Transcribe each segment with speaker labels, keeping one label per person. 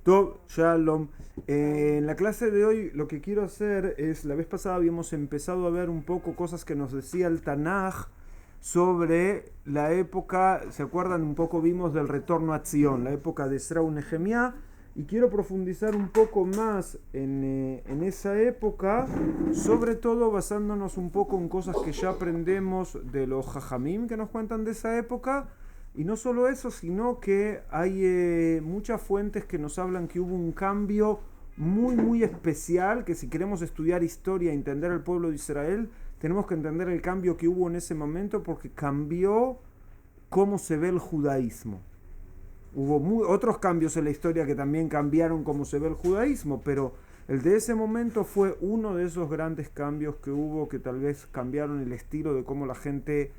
Speaker 1: Tov, Shalom. En la clase de hoy lo que quiero hacer es, la vez pasada habíamos empezado a ver un poco cosas que nos decía el Tanaj sobre la época, ¿se acuerdan? Un poco vimos del retorno a Zion, la época de Esra y Nehemías, y quiero profundizar un poco más en esa época, sobre todo basándonos un poco en cosas que ya aprendemos de los Jajamim que nos cuentan de esa época. Y no solo eso, sino que hay muchas fuentes que nos hablan que hubo un cambio muy especial, que si queremos estudiar historia y entender el pueblo de Israel, tenemos que entender el cambio que hubo en ese momento, porque cambió cómo se ve el judaísmo. Hubo otros cambios en la historia que también cambiaron cómo se ve el judaísmo, pero el de ese momento fue uno de esos grandes cambios que hubo, que tal vez cambiaron el estilo de cómo la gente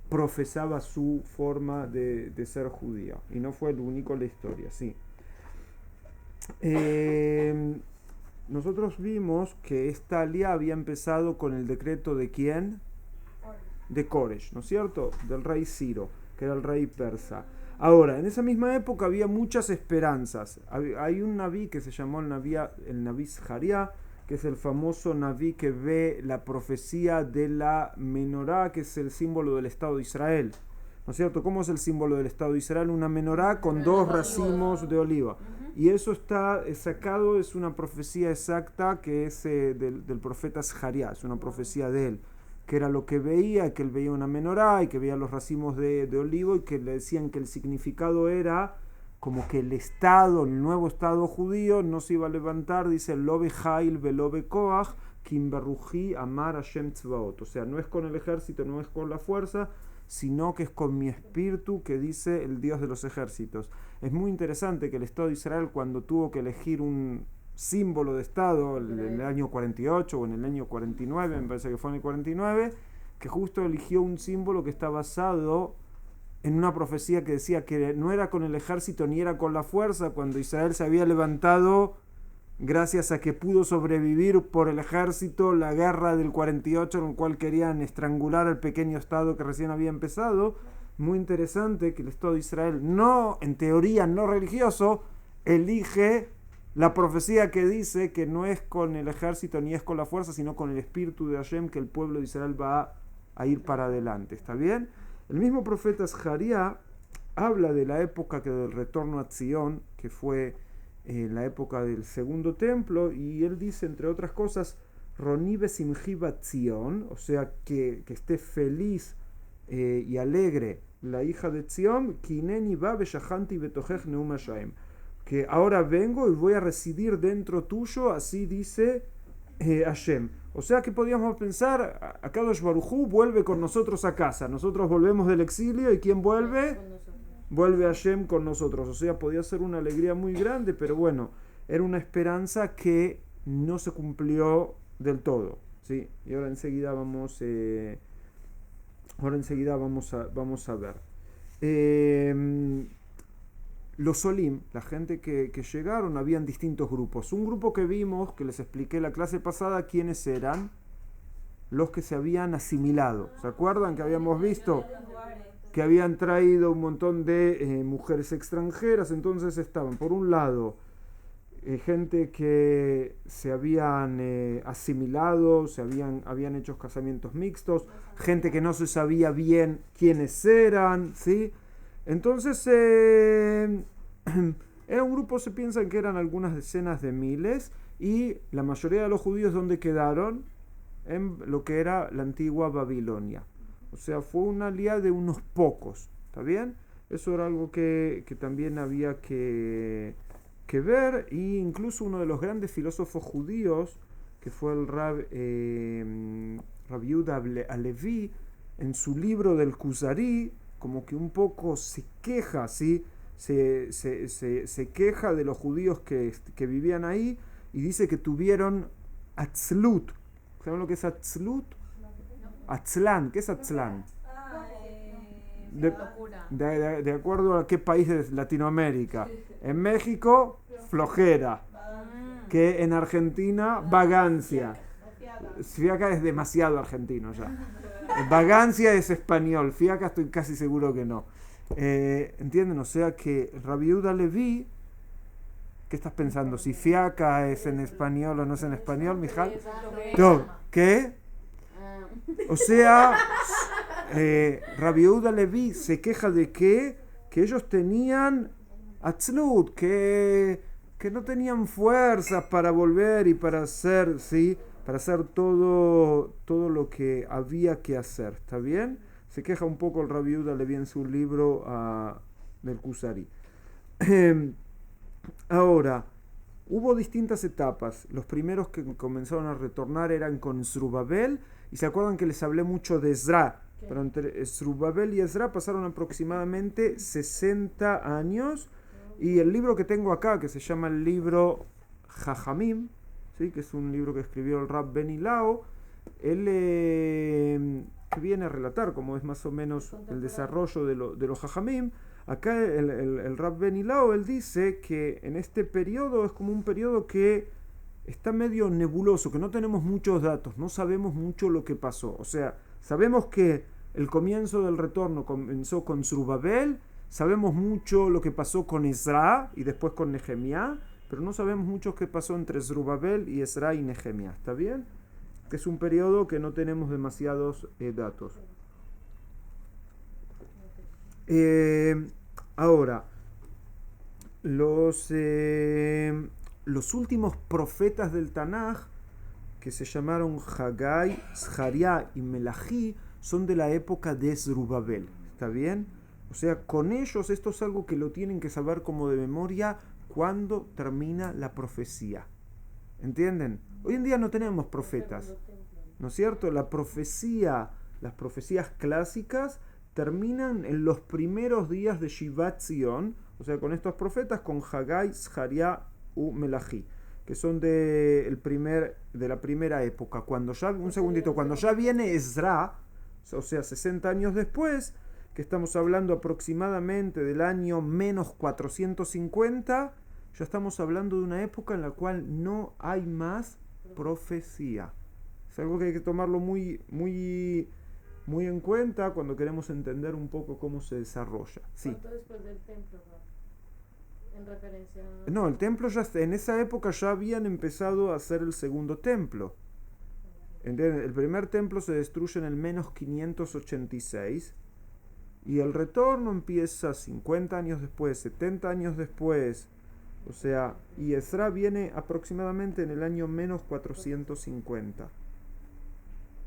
Speaker 1: profesaba su forma de ser judía, y no fue el único en la historia, sí. Nosotros vimos que esta alía había empezado con el decreto de ¿quién? De Koresh, ¿no es cierto? Del rey Ciro, que era el rey persa. Ahora, en esa misma época había muchas esperanzas. Hay un naví que se llamó el naví Zaharia, que es el famoso naví que ve la profecía de la menorá, que es el símbolo del Estado de Israel. ¿No es cierto? ¿Cómo es el símbolo del Estado de Israel? Una menorá con dos racimos de oliva. Y eso está sacado, es una profecía exacta que es del profeta Zaharia, es una profecía de él, que era lo que veía, que él veía una menorá y que veía los racimos de olivo, y que le decían que el significado era como que el Estado, el nuevo Estado judío no se iba a levantar, dice Lobe Hail Velobe Koach Kim Beruji Amar Hashem Tzvaot, o sea, no es con el ejército, no es con la fuerza, sino que es con mi espíritu, que dice el Dios de los ejércitos. Es muy interesante que el Estado de Israel, cuando tuvo que elegir un símbolo de Estado en el año 48 o en el año 49, me parece que fue en el 49, que justo eligió un símbolo que está basado en una profecía que decía que no era con el ejército ni era con la fuerza, cuando Israel se había levantado gracias a que pudo sobrevivir por el ejército la guerra del 48, en la cual querían estrangular al pequeño Estado que recién había empezado. Muy interesante que el Estado de Israel, no, en teoría no religioso, elige la profecía que dice que no es con el ejército ni es con la fuerza, sino con el espíritu de Hashem, que el pueblo de Israel va a ir para adelante. ¿Está bien? El mismo profeta Zaharia habla de la época del retorno a Zion, que fue la época del segundo templo, y él dice, entre otras cosas, Roni besimchi bat Zion, o sea, que esté feliz y alegre la hija de Zion, kineni ba beshahanti betochech neum Hashem, que ahora vengo y voy a residir dentro tuyo, así dice Hashem. O sea que podíamos pensar, Akadosh Baruj Hu vuelve con nosotros a casa, nosotros volvemos del exilio, y ¿quién vuelve? Vuelve Hashem con nosotros. O sea, podía ser una alegría muy grande, pero bueno, era una esperanza que no se cumplió del todo, ¿sí? Y ahora enseguida vamos a ver. Los Olim, la gente que llegaron, habían distintos grupos. Un grupo que vimos, que les expliqué la clase pasada, ¿quiénes eran? Los que se habían asimilado. ¿Se acuerdan que habíamos visto que habían traído un montón de mujeres extranjeras? Entonces estaban, por un lado, gente que se habían asimilado, habían hecho casamientos mixtos, gente que no se sabía bien quiénes eran, ¿sí? Entonces, era un grupo, se piensa que eran algunas decenas de miles, y la mayoría de los judíos, ¿dónde quedaron? En lo que era la antigua Babilonia. O sea, fue una alianza de unos pocos, ¿está bien? Eso era algo que también había que ver, y incluso uno de los grandes filósofos judíos, que fue el Rab Yehuda Alevi, en su libro del Kuzari, como que un poco se queja, ¿sí? Se queja de los judíos que vivían ahí, y dice que tuvieron atzlut. ¿Saben lo que es atzlut? Atzlán, ¿qué es Atzlán? De acuerdo a qué país de Latinoamérica. En México, flojera. Que en Argentina, vagancia. Fiaca es demasiado argentino ya. Vagancia es español, fiaca estoy casi seguro que no. ¿Entienden? O sea que Rabbi Yehuda Leví ¿Qué estás pensando? ¿Si fiaca es en español o no es en español, Mijal?
Speaker 2: Tov,
Speaker 1: ¿Qué? O sea, Rabbi Yehuda Leví se queja de que ellos tenían atzlut, que no tenían fuerzas para volver y para hacer, ¿sí? Para hacer todo lo que había que hacer, ¿está bien? Se queja un poco el Rabbi Yehuda Leví en su libro del Kusari. Ahora, hubo distintas etapas. Los primeros que comenzaron a retornar eran con Zerubabel, y se acuerdan que les hablé mucho de Ezra. Pero entre Zerubabel y Ezra pasaron aproximadamente 60 años. Y el libro que tengo acá, que se llama el libro Jajamim, ¿sí? Que es un libro que escribió el Rab Ben Ilao, él que viene a relatar cómo es más o menos el desarrollo de los Jajamim. Acá el Rab Ben Ilao, él dice que en este periodo es como un periodo que está medio nebuloso, que no tenemos muchos datos, no sabemos mucho lo que pasó. O sea, sabemos que el comienzo del retorno comenzó con Zerubabel, sabemos mucho lo que pasó con Ezra y después con Nehemías, pero no sabemos mucho qué pasó entre Zerubabel y Ezra y Nehemías, ¿está bien? Que es un periodo que no tenemos demasiados datos. Ahora, los últimos profetas del Tanaj, que se llamaron Haggai, Zharia y Melají, son de la época de Zerubabel, ¿está bien? O sea, con ellos esto es algo que lo tienen que saber como de memoria cuando termina la profecía. ¿Entienden? Hoy en día no tenemos profetas, ¿no es cierto? Las profecías clásicas terminan en los primeros días de Shivat Zion, o sea, con estos profetas, con Haggai, Zharia y Melají, que son de la primera época. Cuando ya viene Ezra, o sea, 60 años después, que estamos hablando aproximadamente del año menos 450, ya estamos hablando de una época en la cual no hay más profecía. Es algo que hay que tomarlo muy, muy, muy en cuenta cuando queremos entender un poco cómo se desarrolla. Sí.
Speaker 2: ¿Cuánto después del templo, en referencia a...
Speaker 1: No, el templo ya en esa época ya habían empezado a hacer el segundo templo. ¿Entienden? El primer templo se destruye en el menos 586 y el retorno empieza 50 años después, 70 años después. O sea, y Ezra viene aproximadamente en el año menos 450.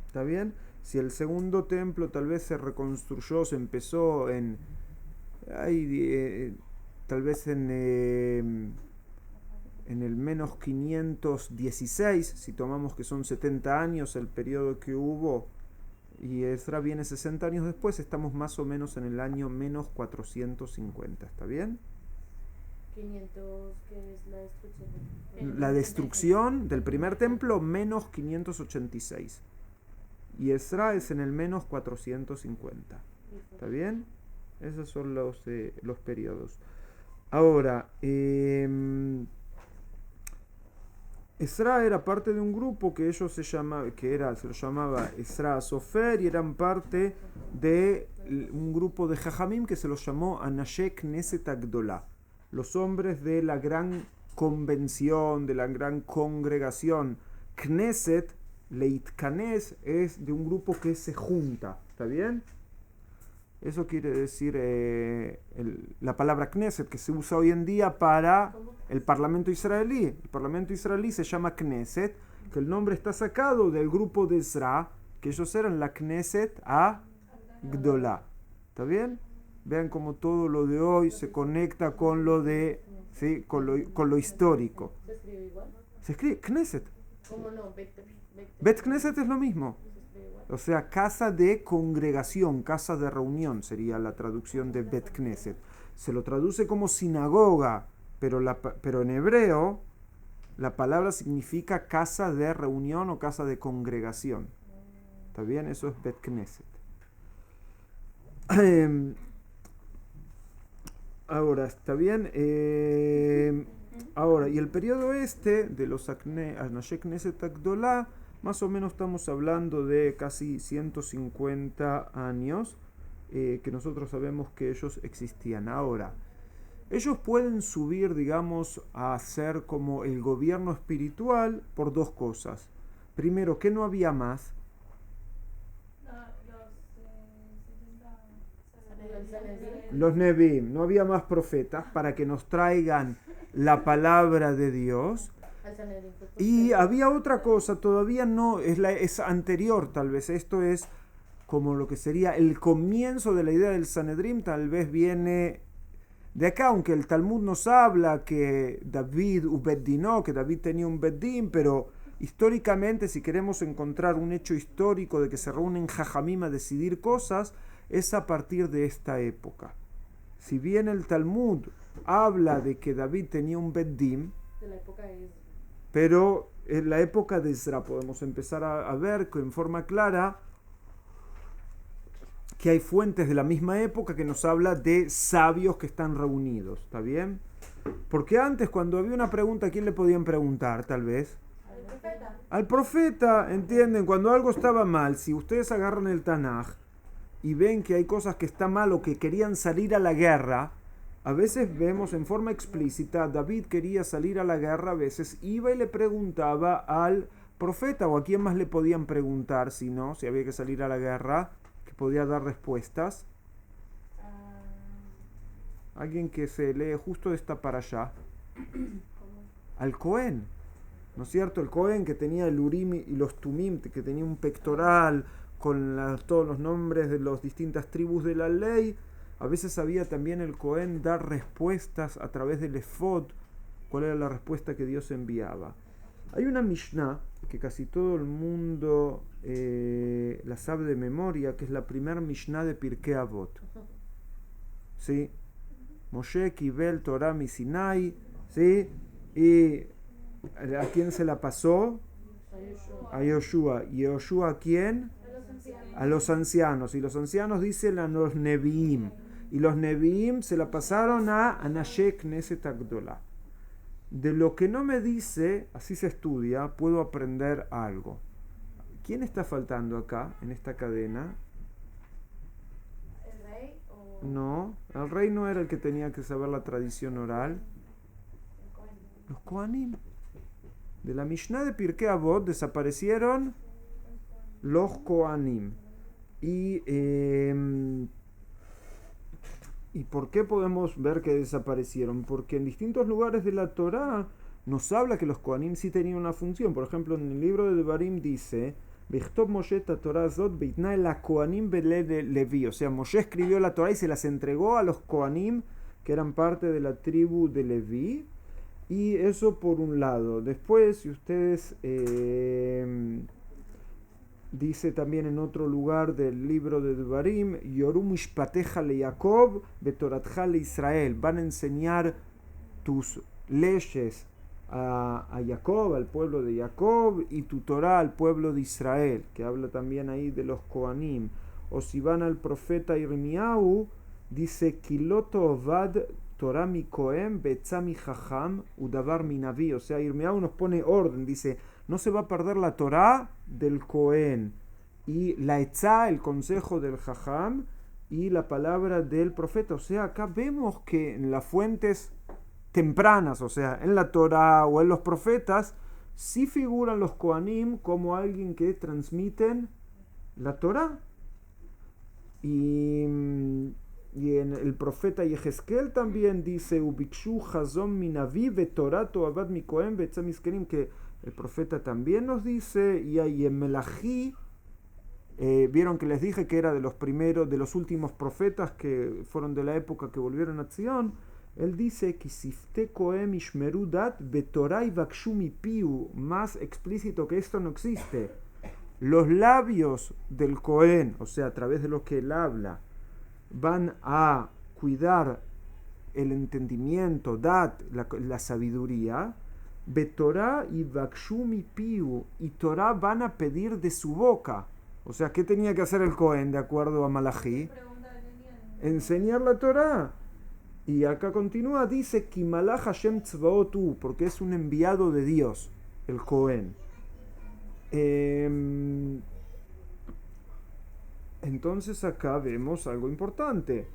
Speaker 1: ¿Está bien? Si el segundo templo tal vez se reconstruyó, se empezó tal vez en el menos 516, si tomamos que son 70 años el periodo que hubo, y Ezra viene 60 años después, estamos más o menos en el año menos 450, ¿está bien?
Speaker 2: 500, ¿qué es la destrucción?
Speaker 1: La destrucción del primer templo, menos 586. Y Ezra es en el menos 450. ¿Está bien? Esos son los periodos. Ahora, Ezra era parte de un grupo que se lo llamaba Ezra Sofer, y eran parte de un grupo de Jajamim que se los llamó Anashé Knesset Agdolá, los hombres de la gran convención, de la gran congregación. Knesset, Leitkanes, es de un grupo que se junta, ¿está bien? Eso quiere decir la palabra Knesset, que se usa hoy en día para el Parlamento israelí. El Parlamento israelí se llama Knesset, que el nombre está sacado del grupo de Ezra, que ellos eran la Knesset Agdolá. ¿Está bien? Vean cómo todo lo de hoy se conecta con lo de, ¿sí? con lo histórico.
Speaker 2: ¿Se escribe igual?
Speaker 1: Se escribe Knesset.
Speaker 2: ¿Cómo no?
Speaker 1: Bet Knesset es lo mismo. O sea, casa de congregación, casa de reunión sería la traducción de Bet Knesset. Se lo traduce como sinagoga, pero en hebreo la palabra significa casa de reunión o casa de congregación. ¿Está bien? Eso es Bet Knesset. Ahora, ¿está bien? Ahora, y el periodo de los Anashé Knesset Agdolá, más o menos estamos hablando de casi 150 años que nosotros sabemos que ellos existían. Ahora, ellos pueden subir, digamos, a ser como el gobierno espiritual por dos cosas. Primero, que no había más. Los Nevi'im, no había más profetas para que nos traigan la palabra de Dios. Y había otra cosa, todavía no, es anterior tal vez, esto es como lo que sería el comienzo de la idea del Sanedrim, tal vez viene de acá, aunque el Talmud nos habla que David ubeddinó, que David tenía un beddin, pero históricamente si queremos encontrar un hecho histórico de que se reúnen jajamim a decidir cosas, es a partir de esta época. Si bien el Talmud habla de que David tenía un beddin,
Speaker 2: de la época de Ezra.
Speaker 1: Pero en la época de Ezra podemos empezar a ver en forma clara que hay fuentes de la misma época que nos habla de sabios que están reunidos, ¿está bien? Porque antes cuando había una pregunta, ¿a quién le podían preguntar tal vez?
Speaker 2: Al profeta.
Speaker 1: Al profeta, ¿entienden? Cuando algo estaba mal, si ustedes agarran el Tanaj y ven que hay cosas que están mal o que querían salir a la guerra, a veces vemos en forma explícita, David quería salir a la guerra, a veces iba y le preguntaba al profeta, o a quién más le podían preguntar, si no, si había que salir a la guerra, que podía dar respuestas. Alguien que se lee justo de esta para allá. Al Cohen, ¿no es cierto? El Cohen que tenía el Urim y los Tumim, que tenía un pectoral con todos los nombres de las distintas tribus de la ley. A veces sabía también el Cohen dar respuestas a través del efod, cuál era la respuesta que Dios enviaba. Hay una Mishnah que casi todo el mundo la sabe de memoria, que es la primera Mishnah de Pirkei Avot. ¿Sí? Moshe Kibel Torah mi Sinai, ¿sí? Y ¿a quién se la pasó? A Yoshua. ¿Y Yoshua a quién? A los ancianos. Y los ancianos dicen a los Nevi'im. Y los Nevi'im se la pasaron a Anashé Knesset Agdolah. De lo que no me dice, así se estudia, puedo aprender algo. ¿Quién está faltando acá, en esta cadena?
Speaker 2: ¿El rey o...?
Speaker 1: No, el rey no era el que tenía que saber la tradición oral. Los Kohanim. De la Mishnah de Pirkei Avot desaparecieron los Kohanim. ¿Y por qué podemos ver que desaparecieron? Porque en distintos lugares de la Torá nos habla que los Kohanim sí tenían una función. Por ejemplo, en el libro de Devarim dice: Bechtob Moshe Torah Zot Beitna la Kohanim Levi. O sea, Moshe escribió la Torá y se las entregó a los Kohanim que eran parte de la tribu de Leví. Y eso por un lado. Después, si ustedes dice también en otro lugar del libro de Devarim, Yoru Mishpateja le Jacob, Betoratja le Israel. Van a enseñar tus leyes a Jacob, al pueblo de Jacob, y tu Torah al pueblo de Israel, que habla también ahí de los Kohanim. O si van al profeta Irmiau, dice, Kiloto Ovad Torah mi Kohen, Betza mi Jajam, Udavar mi Naví. O sea, Irmiau nos pone orden, dice, no se va a perder la Torá del Cohen y la Etzá, el consejo del Jajam, y la palabra del profeta. O sea, acá vemos que en las fuentes tempranas, o sea, en la Torá o en los profetas, sí figuran los Kohanim como alguien que transmiten la Torá. Y en el profeta Yehezkel también dice, Ubikshu Hazom minavi vetorato abad mi Kohen betza miskerim, que el profeta también nos dice, y ahí en Melají, vieron que les dije que era de los primeros, de los últimos profetas que fueron de la época que volvieron a Zion. Él dice que Sifte Kohem Ishmeru Dat Betorai Vakshu mi Piu, más explícito que esto no existe. Los labios del Cohen, o sea, a través de los que él habla, van a cuidar el entendimiento, Dat, la sabiduría. Betorá y Bakshumi Piu, y Torah van a pedir de su boca. O sea, ¿qué tenía que hacer el Cohen de acuerdo a Malají? Enseñar la Torah. Y acá continúa, dice Kimalach Hashem Tzvaotu, porque es un enviado de Dios, el Cohen. Entonces acá vemos algo importante,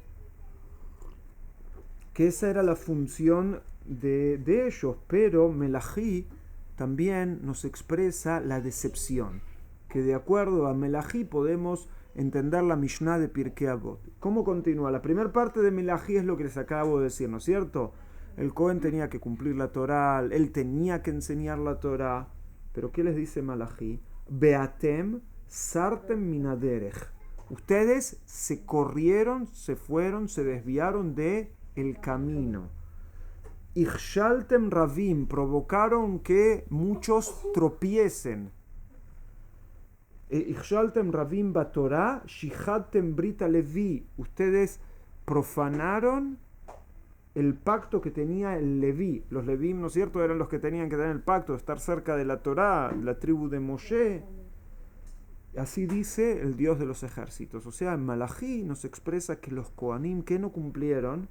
Speaker 1: que esa era la función de ellos, pero Melají también nos expresa la decepción, que de acuerdo a Melají podemos entender la Mishnah de Pirkei Avot. ¿Cómo continúa? La primera parte de Melají es lo que les acabo de decir, ¿no es cierto? El Cohen tenía que cumplir la Torá, él tenía que enseñar la Torá, pero ¿qué les dice Melají? Beatem sartem minaderech. Ustedes se corrieron, se fueron, se desviaron de el camino. Ichshaltem ravim, provocaron que muchos tropiecen. Ichshaltem ravim batorá, shihatem brita levi. Ustedes profanaron el pacto que tenía el Leví. Los Levim, ¿no es cierto?, eran los que tenían que tener el pacto de estar cerca de la Torá, la tribu de Moshe. Así dice el Dios de los ejércitos. O sea, en Malají nos expresa que los Kohanim que no cumplieron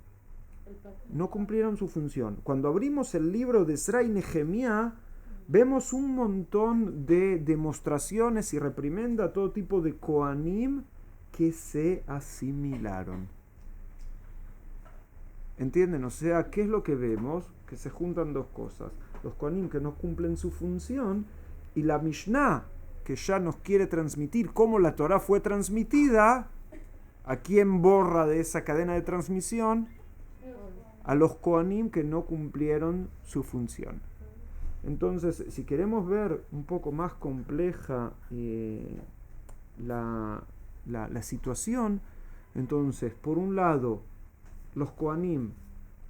Speaker 1: su función. Cuando abrimos el libro de Ezra y Nehemías, vemos un montón de demostraciones y reprimenda a todo tipo de Kohanim que se asimilaron. ¿Entienden? O sea, ¿qué es lo que vemos? Que se juntan dos cosas. Los Kohanim que no cumplen su función y la Mishnah que ya nos quiere transmitir cómo la Torah fue transmitida. ¿A quién borra de esa cadena de transmisión? A los Kohanim que no cumplieron su función. Entonces, si queremos ver un poco más compleja la situación, entonces, por un lado, los Kohanim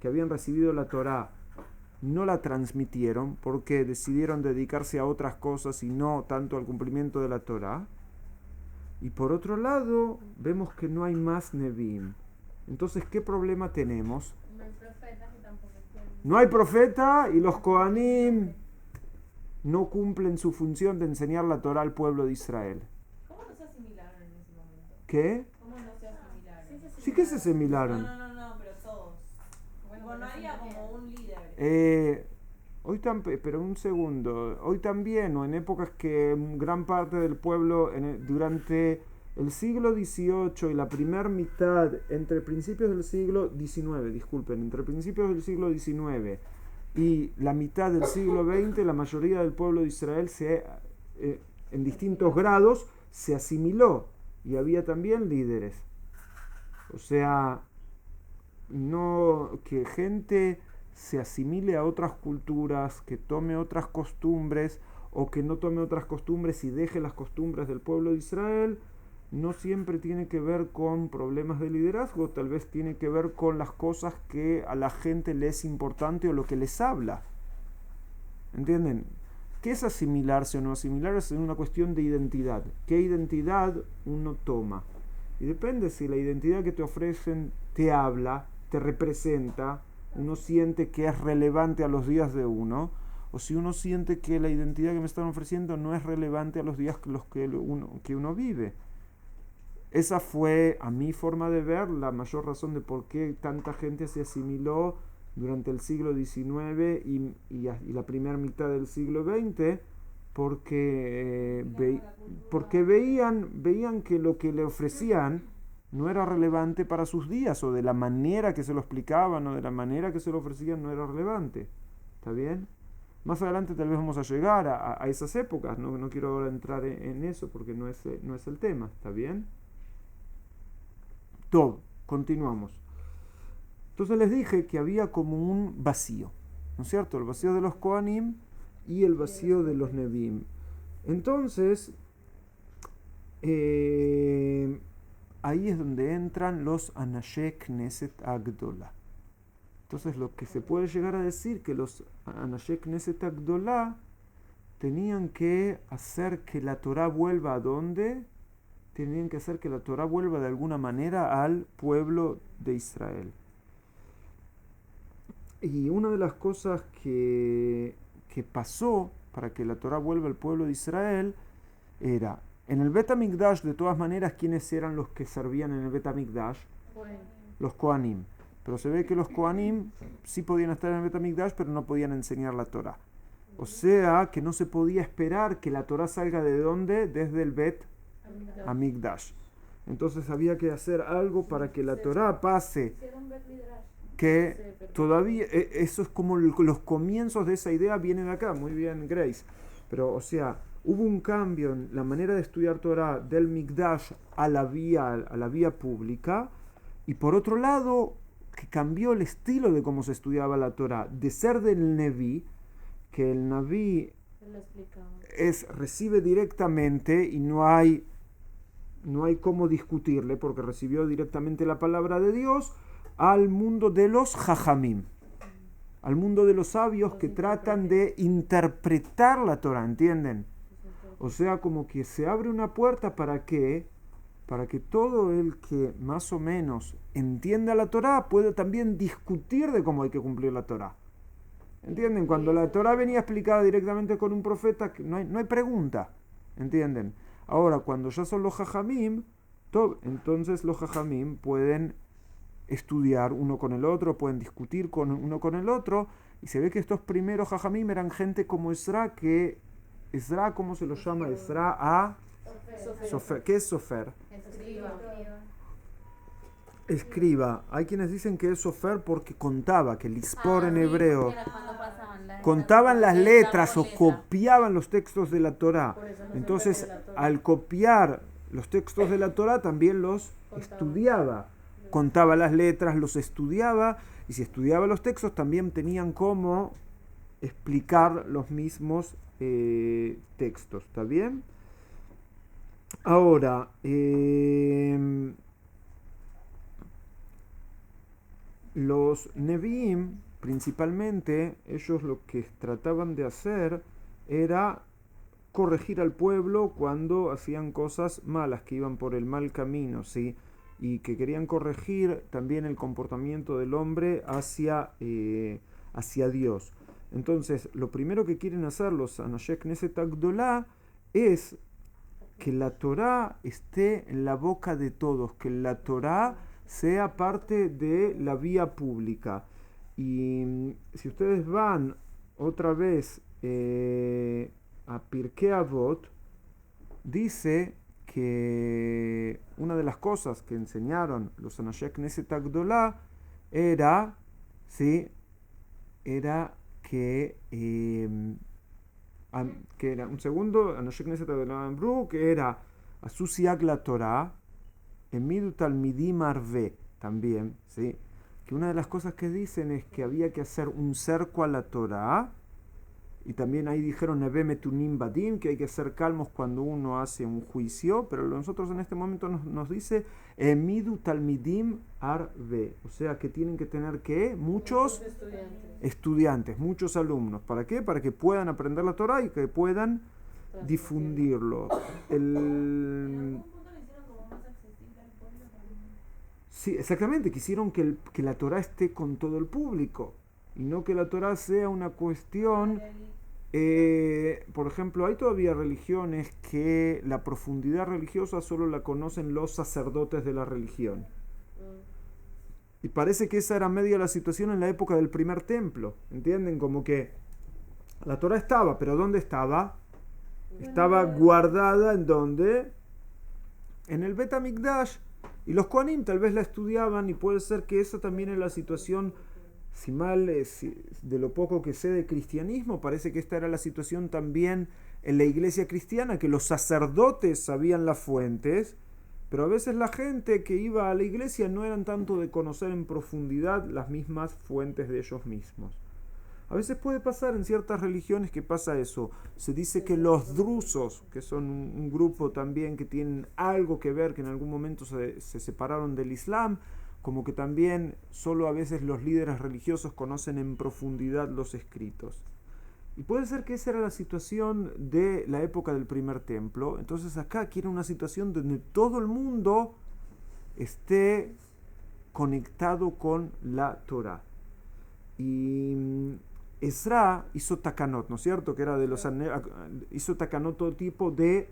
Speaker 1: que habían recibido la Torá no la transmitieron porque decidieron dedicarse a otras cosas y no tanto al cumplimiento de la Torá. Y por otro lado, vemos que no hay más Nevi'im. Entonces, ¿qué problema tenemos?
Speaker 2: No hay profetas y tampoco quieren.
Speaker 1: No hay profeta y los Kohanim no cumplen su función de enseñar la Torá al pueblo de Israel.
Speaker 3: ¿Cómo no se asimilaron en ese momento?
Speaker 1: ¿Qué?
Speaker 3: ¿Cómo no se asimilaron?
Speaker 1: Sí que se asimilaron.
Speaker 3: No, pero todos. Bueno, no había como un líder.
Speaker 1: Pero un segundo, hoy también, o en épocas que gran parte del pueblo, durante el siglo XVIII y la primera mitad, entre principios del siglo entre principios del siglo XIX y la mitad del siglo XX, la mayoría del pueblo de Israel en distintos grados se asimiló y había también líderes. O sea, no que gente se asimile a otras culturas, que tome otras costumbres o que no tome otras costumbres y deje las costumbres del pueblo de Israel, no siempre tiene que ver con problemas de liderazgo, tal vez tiene que ver con las cosas que a la gente le es importante o lo que les habla. ¿Entienden? ¿Qué es asimilarse o no asimilarse? Es una cuestión de identidad. ¿Qué identidad uno toma? Y depende si la identidad que te ofrecen te habla, te representa, uno siente que es relevante a los días de uno, o si uno siente que la identidad que me están ofreciendo no es relevante a los días que uno vive. Esa fue, a mi forma de ver, la mayor razón de por qué tanta gente se asimiló durante el siglo XIX y la primera mitad del siglo XX, porque veían que lo que le ofrecían no era relevante para sus días, o de la manera que se lo explicaban o de la manera que se lo ofrecían no era relevante. ¿Está bien? Más adelante tal vez vamos a llegar a esas épocas, no quiero ahora entrar en eso porque no es el tema. ¿Está bien? Todo, continuamos. Entonces les dije que había como un vacío, ¿no es cierto? El vacío de los Kohanim y el vacío de los Nevi'im. Entonces, ahí es donde entran los Anashé Knesset Agdola. Entonces, lo que se puede llegar a decir que los Anashé Knesset Agdola tenían que hacer que la Torá vuelva ¿a dónde? Tenían que hacer que la Torá vuelva de alguna manera al pueblo de Israel. Y una de las cosas que pasó para que la Torá vuelva al pueblo de Israel era, en el Bet HaMikdash, de todas maneras, ¿quiénes eran los que servían en el Bet HaMikdash? Los Kohanim. Pero se ve que los Kohanim sí podían estar en el Bet HaMikdash, pero no podían enseñar la Torá. O sea, que no se podía esperar que la Torá salga ¿de dónde? Desde el Bet HaMikdash. Entonces había que hacer algo para que la Torá pase. que todavía, eso es como los comienzos de esa idea vienen acá, muy bien Grace, pero o sea, hubo un cambio en la manera de estudiar Torah del Mikdash a la vía pública, y por otro lado, que cambió el estilo de cómo se estudiaba la Torah, de ser del Neví, que el Naví recibe directamente y no hay cómo discutirle, porque recibió directamente la palabra de Dios, al mundo de los Jajamim, al mundo de los sabios que tratan de interpretar la Torah, ¿entienden? O sea, como que se abre una puerta para que todo el que más o menos entienda la Torah pueda también discutir de cómo hay que cumplir la Torah. ¿Entienden? Cuando la Torah venía explicada directamente con un profeta, no hay pregunta. ¿Entienden? Ahora, cuando ya son los Jajamim, entonces los Jajamim pueden estudiar uno con el otro, pueden discutir uno con el otro, y se ve que estos primeros Jajamim eran gente como Ezra, ¿cómo se lo llama? Ezra Sofer. ¿Qué es Sofer? Escriba. Hay quienes dicen que es Sofer porque contaba, que el Ispor en hebreo, contaban las letras o copiaban los textos de la Torá. Entonces, al copiar los textos de la Torá, también los estudiaba. Contaba las letras, los estudiaba, y si estudiaba los textos, también tenían cómo explicar los mismos textos. ¿Está bien? Ahora, los Nevi'im, principalmente, ellos lo que trataban de hacer era corregir al pueblo cuando hacían cosas malas, que iban por el mal camino, ¿sí? Y que querían corregir también el comportamiento del hombre hacia Dios. Entonces, lo primero que quieren hacer los Anashek Knesset Agdolá es que la Torá esté en la boca de todos, que la Torá sea parte de la vía pública. Y si ustedes van otra vez a Pirkei Avot, dice que una de las cosas que enseñaron los Anashek Knesset Agdolá era que era un segundo, Anashek Knesset Agdolá Amru, que era Asusiag la Torah, Emidu Talmidim Arve, también, ¿sí? Que una de las cosas que dicen es que había que hacer un cerco a la Torah, y también ahí dijeron Neve Metunim Badim, que hay que ser calmos cuando uno hace un juicio, pero nosotros en este momento nos dice Emidu Talmidim Arve, o sea que tienen que tener muchos estudiantes, muchos alumnos. ¿Para qué? Para que puedan aprender la Torah y que puedan difundirlo. Sí, exactamente, quisieron que la Torah esté con todo el público y no que la Torah sea una cuestión. Por ejemplo, hay todavía religiones que la profundidad religiosa solo la conocen los sacerdotes de la religión. Y parece que esa era media la situación en la época del primer templo. ¿Entienden? Como que la Torah estaba, pero ¿dónde estaba? Estaba guardada en ¿dónde? En el Bet HaMikdash. Y los Kohanim tal vez la estudiaban, y puede ser que esa también es la situación, si mal de lo poco que sé de cristianismo, parece que esta era la situación también en la iglesia cristiana, que los sacerdotes sabían las fuentes, pero a veces la gente que iba a la iglesia no eran tanto de conocer en profundidad las mismas fuentes de ellos mismos. A veces puede pasar en ciertas religiones que pasa eso. Se dice que los drusos, que son un grupo también que tienen algo que ver, que en algún momento se separaron del Islam, como que también solo a veces los líderes religiosos conocen en profundidad los escritos. Y puede ser que esa era la situación de la época del primer templo. Entonces acá quiere una situación donde todo el mundo esté conectado con la Torah. Y Ezra hizo takanot, ¿no es cierto? Que era hizo takanot, todo tipo de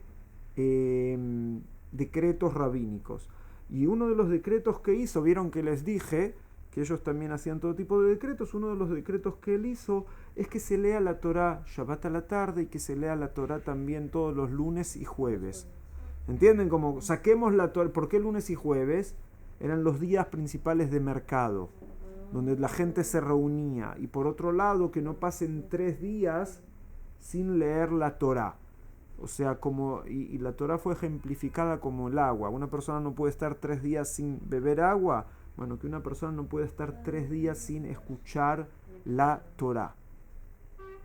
Speaker 1: decretos rabínicos. Y uno de los decretos que hizo, vieron que les dije que ellos también hacían todo tipo de decretos. Uno de los decretos que él hizo es que se lea la Torá Shabbat a la tarde y que se lea la Torá también todos los lunes y jueves. ¿Entienden? Como saquemos la Torá. ¿Por qué lunes y jueves? Eran los días principales de mercado. donde la gente se reunía. Y por otro lado, que no pasen 3 días sin leer la Torá. O sea, y la Torá fue ejemplificada como el agua. Una persona no puede estar 3 días sin beber agua. Bueno, que una persona no puede estar 3 días sin escuchar la Torá.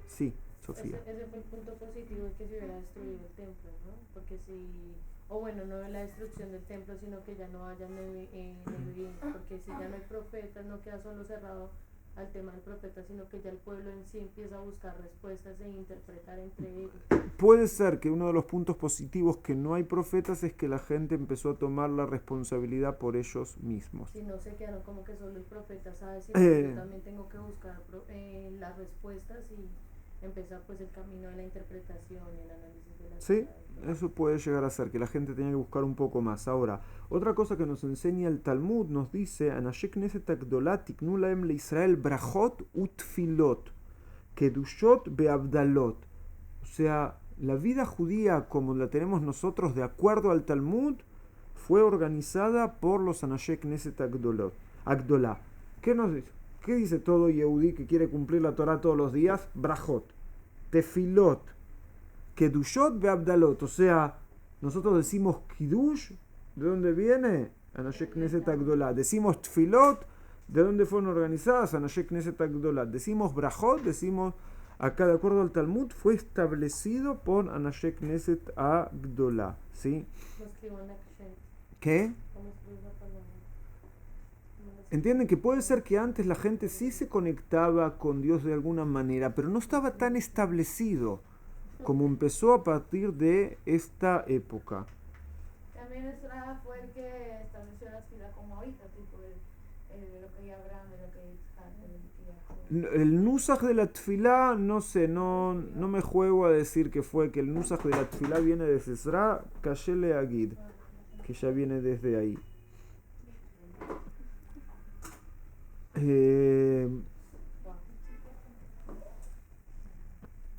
Speaker 1: Sí, Sofía.
Speaker 2: Ese fue el punto positivo de que se hubiera destruido el templo, ¿no? Porque si, o bueno, no la destrucción del templo, sino que ya no haya neviín, porque si ya no hay profetas, no queda solo cerrado al tema del profeta, sino que ya el pueblo en sí empieza a buscar respuestas e interpretar entre ellos.
Speaker 1: Puede ser que uno de los puntos positivos que no hay profetas es que la gente empezó a tomar la responsabilidad por ellos mismos.
Speaker 2: Si no se quedaron como que solo el profeta sabe, sino que yo también tengo que buscar las respuestas y empezar pues el camino de la interpretación y el análisis de la
Speaker 1: Sí, eso puede llegar a ser, que la gente tenía que buscar un poco más. Ahora, otra cosa que nos enseña el Talmud, nos dice, Anashek Neset Agdolat tiknu lahem leIsrael brachot utfilot, kedushot beabdalot. O sea, la vida judía como la tenemos nosotros de acuerdo al Talmud, fue organizada por los Anashek Neset Agdolah. ¿Qué nos dice? ¿Qué dice todo Yehudí que quiere cumplir la Torah todos los días? Brachot, tefilot, kedushot beabdalot. O sea, nosotros decimos kiddush, ¿de dónde viene? Anashek Neset Agdolah. Decimos tefilot, ¿de dónde fueron organizadas? Anashek Neset Agdolah. Decimos brachot, decimos, acá de acuerdo al Talmud, fue establecido por Anashek Neset Agdolah. ¿Sí? ¿Qué? Entienden que puede ser que antes la gente sí se conectaba con Dios de alguna manera, pero no estaba tan establecido como empezó a partir de esta época.
Speaker 3: También Ezra fue el que estableció las filas como ahorita, tipo de lo que hay Abraham, de lo que hay Isaac,
Speaker 1: el nusach de la tfilá, no sé, no me juego a decir que fue que el nusach de la tfilá viene de Ezra, Kashele Agid, que ya viene desde ahí.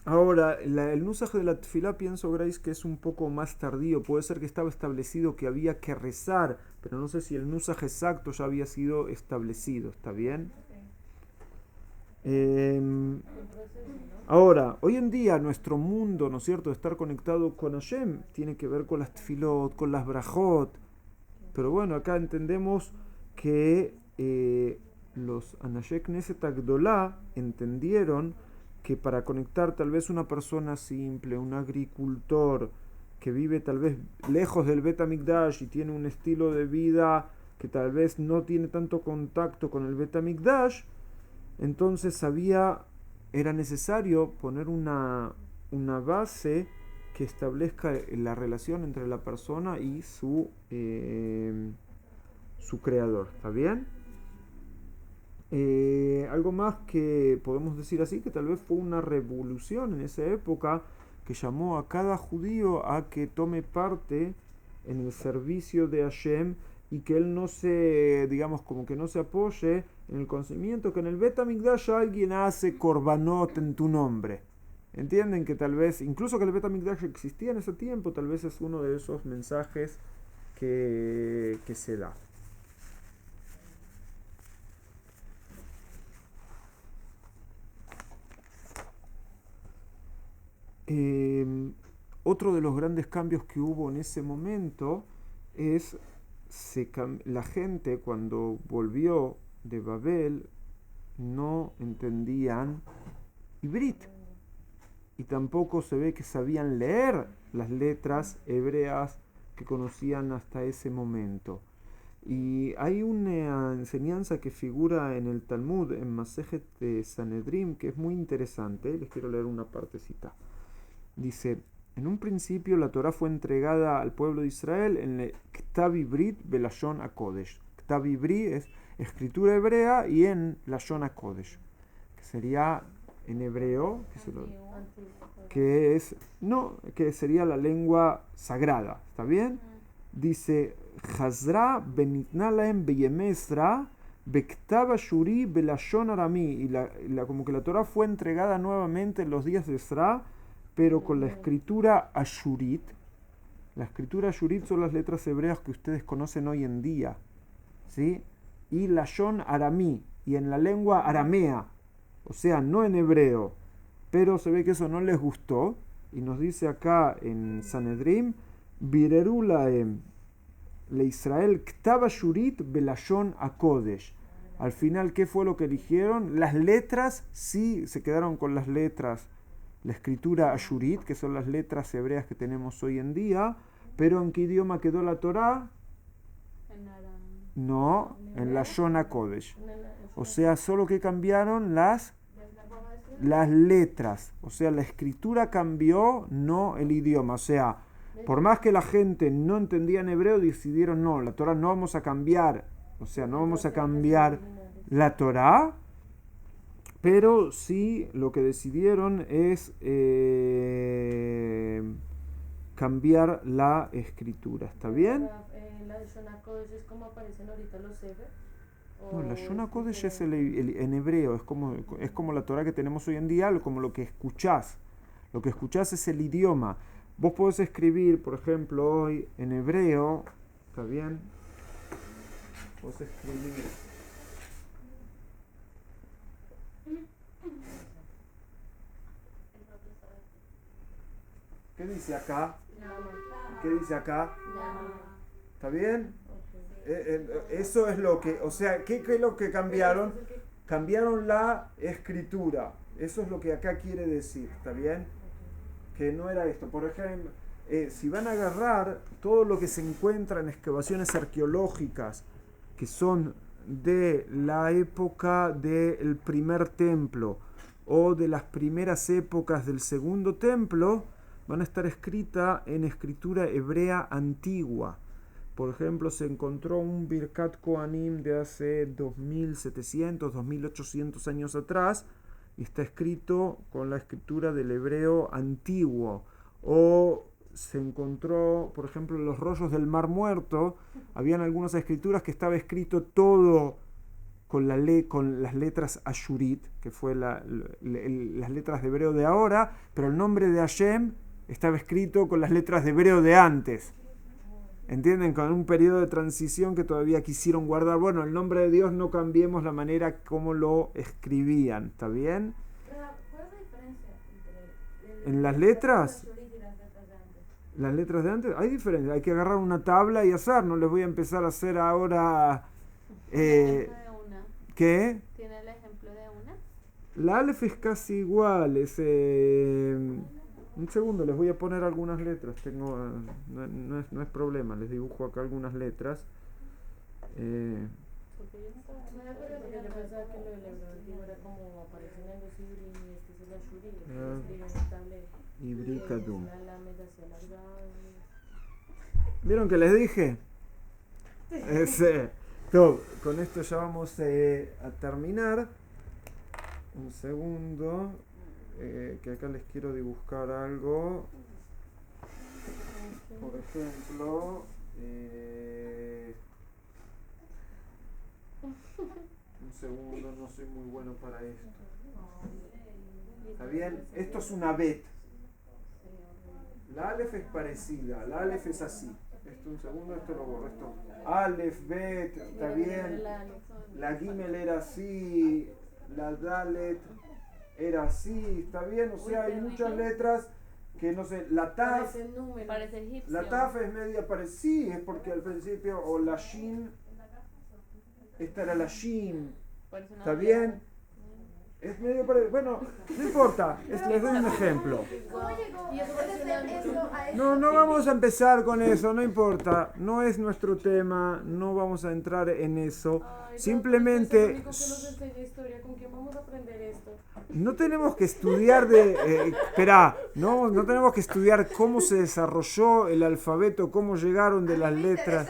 Speaker 1: Ahora, el nusach de la tefilá pienso, Grace, que es un poco más tardío. Puede ser que estaba establecido que había que rezar, pero no sé si el nusach exacto ya había sido establecido. ¿Está bien? Ahora, hoy en día nuestro mundo, ¿no es cierto?, de estar conectado con Hashem, tiene que ver con las tefilot, con las brajot. Pero bueno, acá entendemos que los Anashek Neset Agdolah entendieron que para conectar tal vez una persona simple, un agricultor que vive tal vez lejos del Bet HaMikdash y tiene un estilo de vida que tal vez no tiene tanto contacto con el Bet HaMikdash, entonces era necesario poner una base que establezca la relación entre la persona y su creador. ¿Está bien? Algo más que podemos decir así, que tal vez fue una revolución en esa época que llamó a cada judío a que tome parte en el servicio de Hashem y que él no se, digamos, como que no se apoye en el conocimiento que en el Bet HaMikdash alguien hace korbanot en tu nombre. Entienden que tal vez, incluso que el Bet HaMikdash existía en ese tiempo, tal vez es uno de esos mensajes que se da. Otro de los grandes cambios que hubo en ese momento es la gente cuando volvió de Babel no entendían Ibrit y tampoco se ve que sabían leer las letras hebreas que conocían hasta ese momento. Y hay una enseñanza que figura en el Talmud, en Masejet de Sanedrim, que es muy interesante. Les quiero leer una partecita. Dice, en un principio la Torá fue entregada al pueblo de Israel en el Ktav Ibrit Belashon HaKodesh. Ktav Ibrit es escritura hebrea y en Lashon HaKodesh, que sería en hebreo, que sería la lengua sagrada. ¿Está bien? Dice, Chazra benitna lahem beyemei Ezra bektav ashuri belashon arami. Y como que la Torá fue entregada nuevamente en los días de Ezra, pero con la escritura ashurit. La escritura ashurit son las letras hebreas que ustedes conocen hoy en día, ¿sí? Y lashon aramí. y en la lengua aramea, o sea, no en hebreo. Pero se ve que eso no les gustó, y nos dice acá en Sanedrim, Bireru laem le Israel Ktaba Shurit Belashon Akodesh. Al final, ¿qué fue lo que eligieron? Las letras, sí, se quedaron con las letras, la escritura Ashurit, que son las letras hebreas que tenemos hoy en día, pero ¿en qué idioma quedó la Torá? No, en la Lashon Akodesh. O sea, solo que cambiaron las letras. O sea, la escritura cambió, no el idioma. O sea, por más que la gente no entendía en hebreo, decidieron no, la Torá no vamos a cambiar. O sea, no vamos a cambiar la Torá, pero sí lo que decidieron es cambiar la escritura. ¿Está bien?
Speaker 2: La Shona Kodesh es como aparecen ahorita los Sefer.
Speaker 1: No, la Shona Kodesh es en hebreo, es como la Torá que tenemos hoy en día, como lo que escuchás. Lo que escuchás es el idioma. Vos podés escribir, por ejemplo, hoy en hebreo, ¿está bien? Podés escribir. ¿Qué dice acá? ¿Qué dice acá? ¿Está bien? Eso es lo que, o sea, ¿qué es lo que cambiaron? Cambiaron la escritura. Eso es lo que acá quiere decir, ¿está bien? Que no era esto. Por ejemplo, si van a agarrar todo lo que se encuentra en excavaciones arqueológicas que son de la época del primer templo o de las primeras épocas del segundo templo, van a estar escritas en escritura hebrea antigua. Por ejemplo, se encontró un Birkat Kohanim de hace 2700, 2800 años atrás, y está escrito con la escritura del hebreo antiguo. O se encontró, por ejemplo, en los rollos del Mar Muerto, habían algunas escrituras que estaba escrito todo con las letras Ashurit, que fue las letras de hebreo de ahora, pero el nombre de Hashem estaba escrito con las letras de hebreo de antes. ¿Entienden? Con un periodo de transición que todavía quisieron guardar. Bueno, el nombre de Dios no cambiemos la manera como lo escribían. ¿Está bien?
Speaker 3: ¿Cuál es la diferencia entre
Speaker 1: ¿En las letras? Las letras de antes, hay diferencia. Hay que agarrar una tabla y hacer. No les voy a empezar a hacer ahora.
Speaker 4: ¿Ejemplo de una?
Speaker 1: ¿Qué?
Speaker 4: ¿Tiene el ejemplo de una?
Speaker 1: La Aleph es casi igual. Un segundo, les voy a poner algunas letras. No es problema, les dibujo acá algunas letras.
Speaker 2: Porque yo pensaba que lo del hebreo antiguo era como aparecen en los Ibrim y este es el Ashuri, escriben en tableta.
Speaker 1: Ibrikadum.
Speaker 2: La lámina se alargaba.
Speaker 1: ¿Vieron que les dije? Con esto ya vamos a terminar. Un segundo. Que acá les quiero dibujar algo. Por ejemplo, un segundo, no soy muy bueno para esto. ¿Está bien? Esto es una bet. La Aleph es parecida, la Aleph es así. Un segundo, esto lo borro. Esto. Aleph, bet, está bien. La Gimel era así, la Dalet era así, está bien, o sea, hay muchas letras que no sé, la Taf,
Speaker 4: Parece egipcio.
Speaker 1: la Taf es media parecida, es porque al principio, o la Shin, esta era la Shin, ¿está bien? Es medio parecido, bueno, no importa, les doy un ejemplo.
Speaker 3: ¿Cómo llegó esto a
Speaker 1: No vamos a empezar con eso, no importa, no es nuestro tema, no vamos a entrar en eso. Simplemente,
Speaker 2: Es el único que nos enseña historia, ¿con quién vamos a aprender esto?
Speaker 1: no tenemos que estudiar no tenemos que estudiar cómo se desarrolló el alfabeto, cómo llegaron de las letras.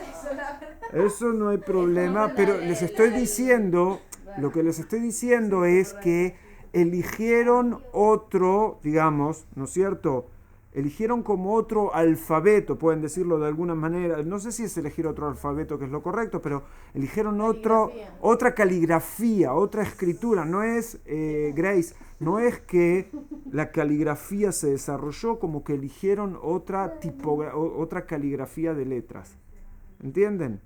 Speaker 1: Eso no hay problema, pero les estoy diciendo, lo que les estoy diciendo es que eligieron otro, digamos, ¿no es cierto? Eligieron como otro alfabeto, pueden decirlo de alguna manera, no sé si es elegir otro alfabeto que es lo correcto, pero eligieron otra caligrafía, otra escritura, no es, Grace, no es que la caligrafía se desarrolló, como que eligieron otra caligrafía de letras, ¿entienden?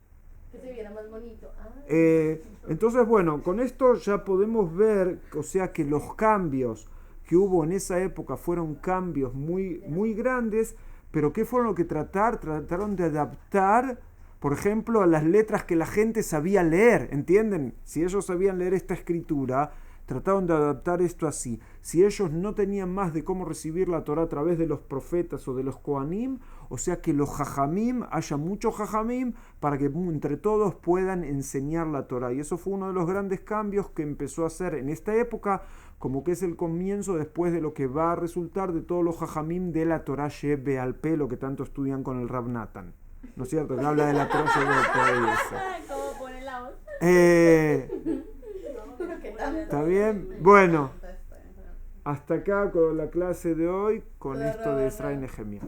Speaker 2: Que se viera más bonito.
Speaker 1: Entonces, bueno, con esto ya podemos ver, o sea, que los cambios que hubo en esa época fueron cambios muy, muy grandes, pero ¿qué fueron lo que trataron de adaptar, por ejemplo, a las letras que la gente sabía leer? ¿Entienden? Si ellos sabían leer esta escritura, trataron de adaptar esto así. Si ellos no tenían más de cómo recibir la Torah a través de los profetas o de los Kohanim, o sea que los Jajamim, haya muchos Jajamim, para que entre todos puedan enseñar la Torah. Y eso fue uno de los grandes cambios que empezó a hacer en esta época, como que es el comienzo después de lo que va a resultar de todos los Jajamim de la Torah Shebe al pelo que tanto estudian con el Rav Natan. ¿No es cierto? Que habla de la Torah Shebe al pelo.
Speaker 4: ¿Cómo pone la voz?
Speaker 1: ¿Está bien? Bueno, hasta acá con la clase de hoy, con esto de Esra y Nehemías.